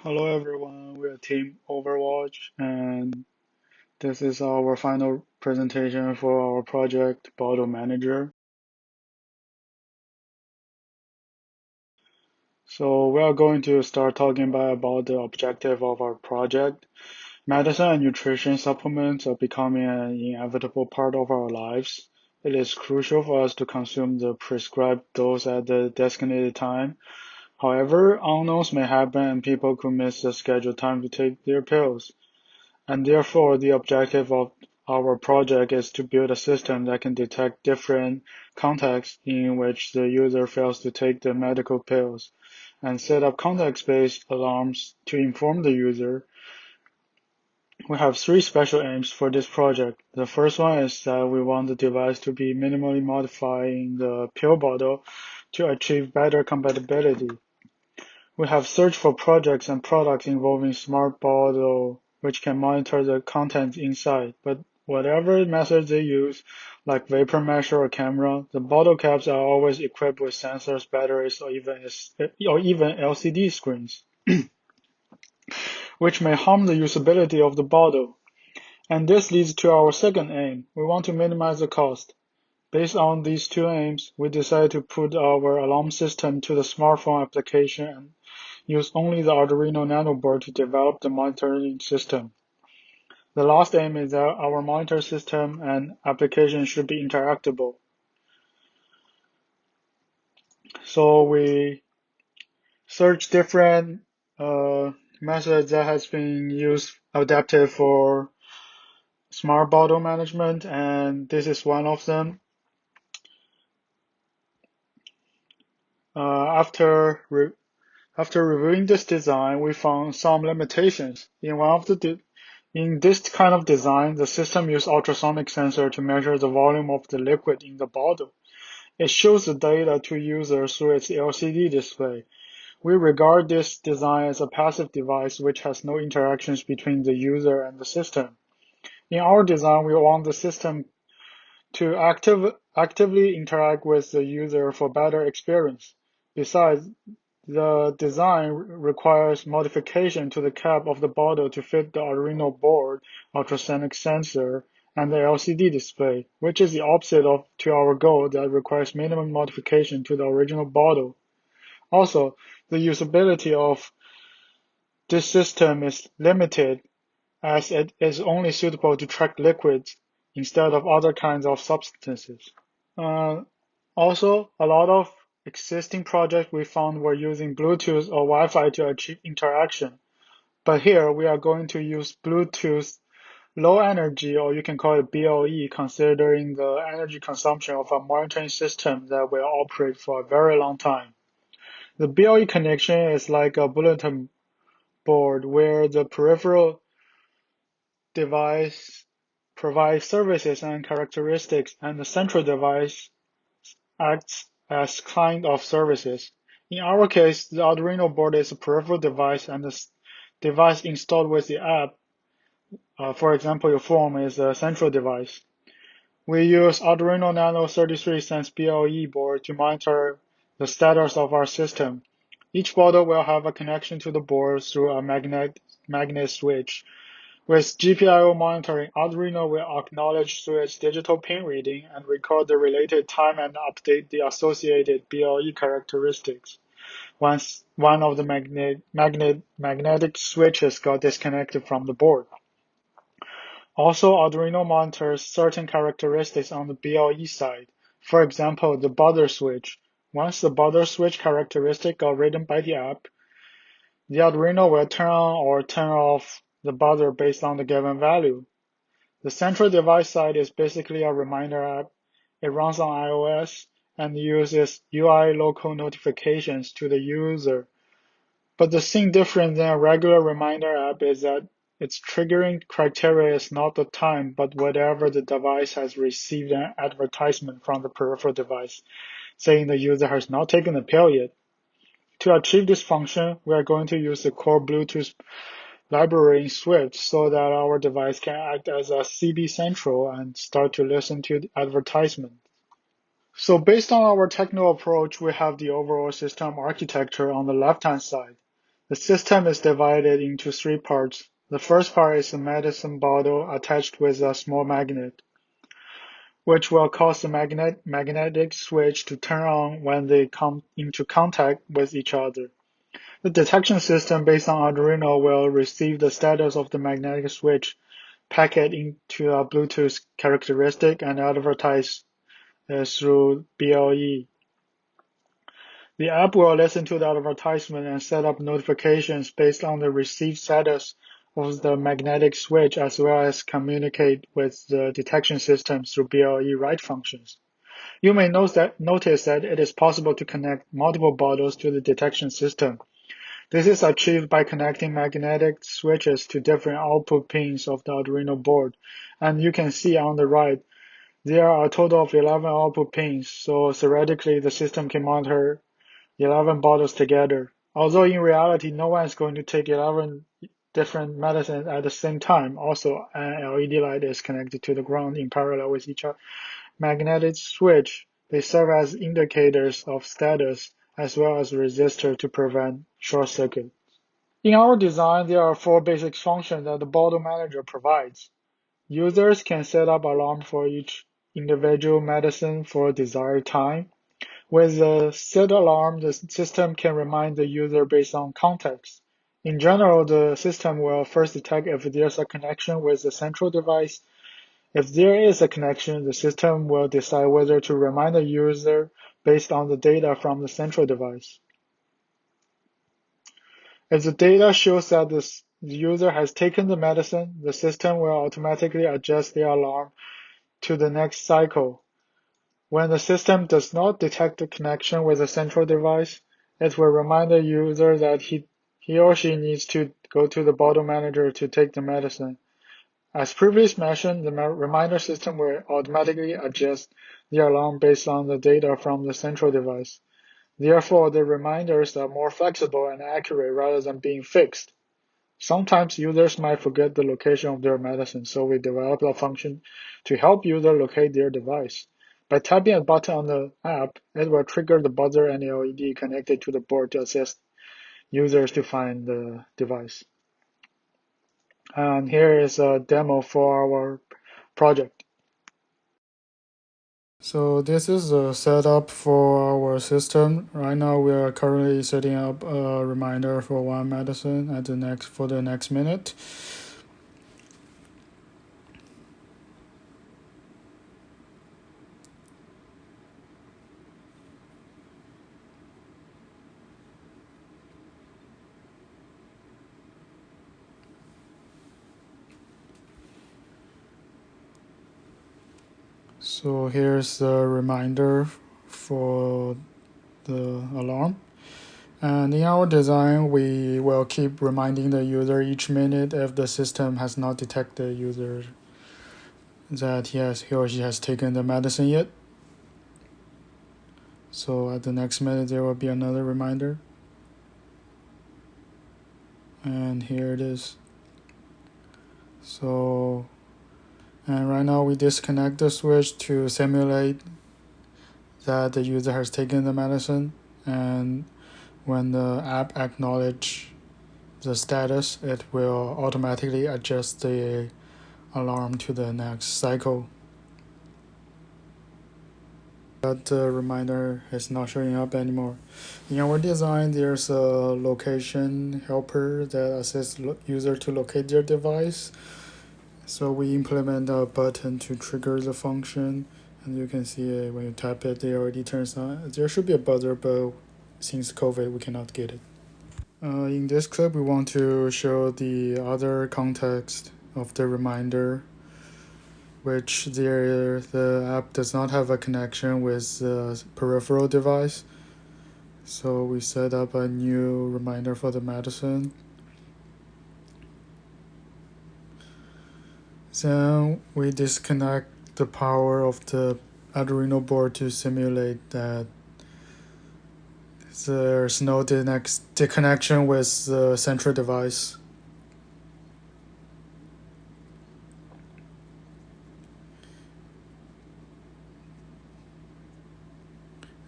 Hello everyone, we're Team Overwatch and this is our final presentation for our project Bottle Manager. So we are going to start talking about the objective of our project. Medicine and nutrition supplements are becoming an inevitable part of our lives. It is crucial for us to consume the prescribed dose at the designated time. However, unknowns may happen and people could miss the scheduled time to take their pills. And therefore, the objective of our project is to build a system that can detect different contexts in which the user fails to take the medical pills and set up context-based alarms to inform the user. We have three special aims for this project. The first one is that we want the device to be minimally modifying the pill bottle to achieve better compatibility. We have searched for projects and products involving smart bottle which can monitor the contents inside, but whatever methods they use, like vapor measure or camera, the bottle caps are always equipped with sensors, batteries, or even LCD screens, which may harm the usability of the bottle. And this leads to our second aim. We want to minimize the cost. Based on these two aims, we decided to put our alarm system to the smartphone application and use only the Arduino Nano board to develop the monitoring system. The last aim is that our monitor system and application should be interactable. So we search different methods that has been used adapted for smart bottle management, and this is one of them. Uh, after re After reviewing this design, we found some limitations. In this kind of design, the system uses ultrasonic sensor to measure the volume of the liquid in the bottle. It shows the data to users through its LCD display. We regard this design as a passive device which has no interactions between the user and the system. In our design, we want the system to actively interact with the user for better experience. Besides, the design requires modification to the cap of the bottle to fit the Arduino board, ultrasonic sensor, and the LCD display, which is the opposite to our goal that requires minimum modification to the original bottle. Also, the usability of this system is limited as it is only suitable to track liquids instead of other kinds of substances. Uh, Also, a lot of existing projects we found were using Bluetooth or Wi-Fi to achieve interaction. But here we are going to use Bluetooth low energy, or you can call it BLE, considering the energy consumption of a monitoring system that will operate for a very long time. The BLE connection is like a bulletin board where the peripheral device provides services and characteristics, and the central device acts as client of services. In our case, the Arduino board is a peripheral device and the device installed with the app, for example, your phone is a central device. We use Arduino Nano 33 Sense BLE board to monitor the status of our system. Each bottle will have a connection to the board through a magnet switch. With GPIO monitoring, Arduino will acknowledge through its digital pin reading and record the related time and update the associated BLE characteristics once one of the magnetic switches got disconnected from the board. Also, Arduino monitors certain characteristics on the BLE side. For example, the buzzer switch. Once the buzzer switch characteristic got written by the app, the Arduino will turn on or turn off the buzzer based on the given value. The central device side is basically a reminder app. It runs on iOS and uses UI local notifications to the user. But the thing different than a regular reminder app is that its triggering criteria is not the time, but whatever the device has received an advertisement from the peripheral device saying the user has not taken the pill yet. To achieve this function, we are going to use the core Bluetooth library in Swift so that our device can act as a CB central and start to listen to the advertisement. So based on our technical approach, we have the overall system architecture on the left-hand side. The system is divided into three parts. The first part is a medicine bottle attached with a small magnet, which will cause the magnetic switch to turn on when they come into contact with each other. The detection system based on Arduino will receive the status of the magnetic switch packet into a Bluetooth characteristic and advertise through BLE. The app will listen to the advertisement and set up notifications based on the received status of the magnetic switch, as well as communicate with the detection system through BLE write functions. You may notice that it is possible to connect multiple bottles to the detection system. This is achieved by connecting magnetic switches to different output pins of the Arduino board. And you can see on the right, there are a total of 11 output pins, so theoretically the system can monitor 11 bottles together. Although in reality, no one is going to take 11 different medicines at the same time. Also, an LED light is connected to the ground in parallel with each magnetic switch. They serve as indicators of status as well as resistors to prevent short circuit. In our design, there are four basic functions that the bottle manager provides. Users can set up alarm for each individual medicine for a desired time. With the set alarm, the system can remind the user based on context. In general, the system will first detect if there's a connection with the central device. If there is a connection, the system will decide whether to remind the user based on the data from the central device. If the data shows that the user has taken the medicine, the system will automatically adjust the alarm to the next cycle. When the system does not detect a connection with the central device, it will remind the user that he or she needs to go to the bottle manager to take the medicine. As previously mentioned, the reminder system will automatically adjust the alarm based on the data from the central device. Therefore, the reminders are more flexible and accurate rather than being fixed. Sometimes users might forget the location of their medicine, so we developed a function to help users locate their device. By tapping a button on the app, it will trigger the buzzer and LED connected to the board to assist users to find the device. And here is a demo for our project. So this is a setup for our system. Right now we are currently setting up a reminder for one medicine for the next minute. So here's the reminder for the alarm. And in our design, we will keep reminding the user each minute if the system has not detected the user that he or she has taken the medicine yet. So at the next minute, there will be another reminder. And here it is. So, and right now we disconnect the switch to simulate that the user has taken the medicine. And when the app acknowledges the status, it will automatically adjust the alarm to the next cycle. But the reminder is not showing up anymore. In our design, there's a location helper that assists user to locate their device. So we implement a button to trigger the function, and you can see when you tap it, it already turns on. There should be a buzzer, but since COVID, we cannot get it. In this clip, we want to show the other context of the reminder, which the app does not have a connection with the peripheral device. So we set up a new reminder for the medicine. Then we disconnect the power of the Arduino board to simulate that there's no connection with the central device.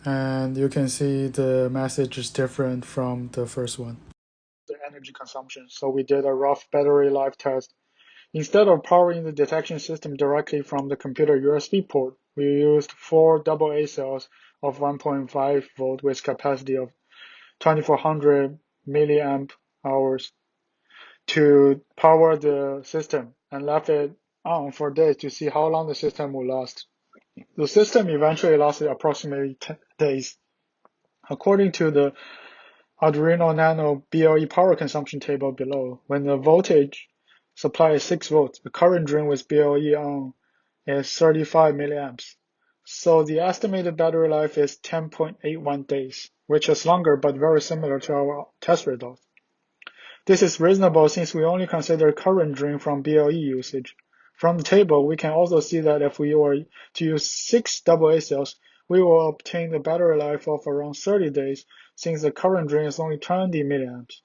And you can see the message is different from the first one. energy consumption, so we did a rough battery life test. Instead of powering the detection system directly from the computer USB port, we used 4 AA cells of 1.5 volt with capacity of 2400 milliamp hours to power the system and left it on for days to see how long the system will last. The system eventually lasted approximately 10 days. According to the Arduino Nano BLE power consumption table below, when the voltage supply is 6 volts, the current drain with BLE on is 35 milliamps. So the estimated battery life is 10.81 days, which is longer but very similar to our test results. This is reasonable since we only consider current drain from BLE usage. From the table, we can also see that if we were to use 6 AA cells, we will obtain a battery life of around 30 days since the current drain is only 20 milliamps.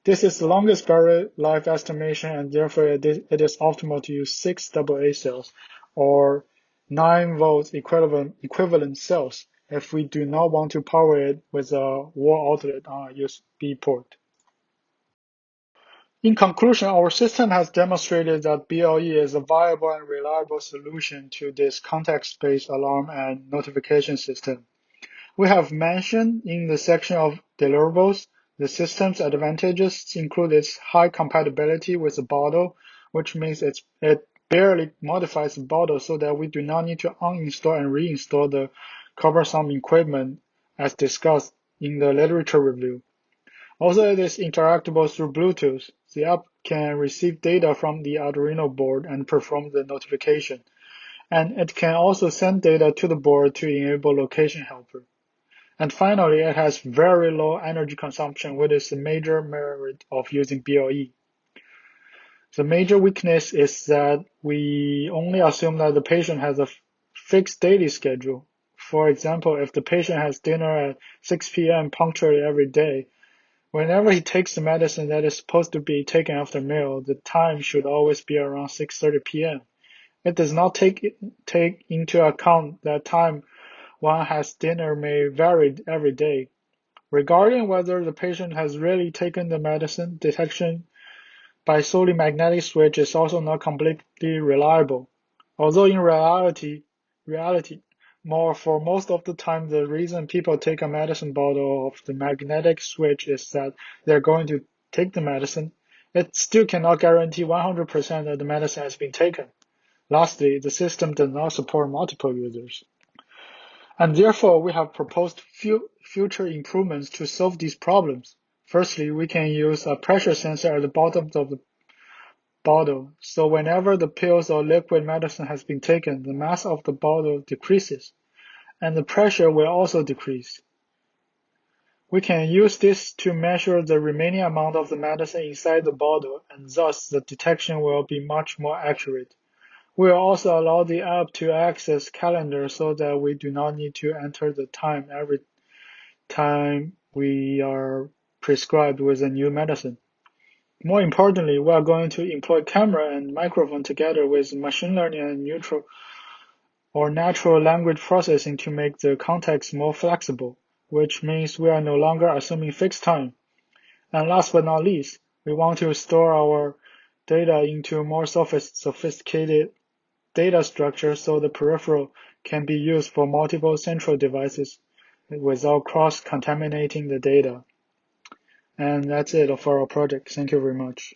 This is the longest battery life estimation, and therefore it is optimal to use 6 AA cells or 9 volts equivalent cells if we do not want to power it with a wall outlet on a USB port. In conclusion, our system has demonstrated that BLE is a viable and reliable solution to this context-based alarm and notification system. We have mentioned in the section of deliverables, the system's advantages include its high compatibility with the bottle, which means it barely modifies the bottle so that we do not need to uninstall and reinstall the cumbersome equipment as discussed in the literature review. Also, it is interactable through Bluetooth. The app can receive data from the Arduino board and perform the notification. And it can also send data to the board to enable location helper. And finally, it has very low energy consumption, which is a major merit of using BLE. The major weakness is that we only assume that the patient has a fixed daily schedule. For example, if the patient has dinner at 6 p.m. punctually every day, whenever he takes the medicine that is supposed to be taken after meal, the time should always be around 6:30 p.m. It does not take into account that time one has dinner may vary every day. Regarding whether the patient has really taken the medicine, detection by solely magnetic switch is also not completely reliable. Although in reality, for most of the time, the reason people take a medicine bottle of the magnetic switch is that they're going to take the medicine. It still cannot guarantee 100% that the medicine has been taken. Lastly, the system does not support multiple users. And therefore, we have proposed future improvements to solve these problems. Firstly, we can use a pressure sensor at the bottom of the bottle, so whenever the pills or liquid medicine has been taken, the mass of the bottle decreases, and the pressure will also decrease. We can use this to measure the remaining amount of the medicine inside the bottle, and thus the detection will be much more accurate. We will also allow the app to access calendar so that we do not need to enter the time every time we are prescribed with a new medicine. More importantly, we are going to employ camera and microphone together with machine learning and natural language processing to make the context more flexible, which means we are no longer assuming fixed time. And last but not least, we want to store our data into more sophisticated data structure so the peripheral can be used for multiple central devices without cross-contaminating the data. And that's it for our project. Thank you very much.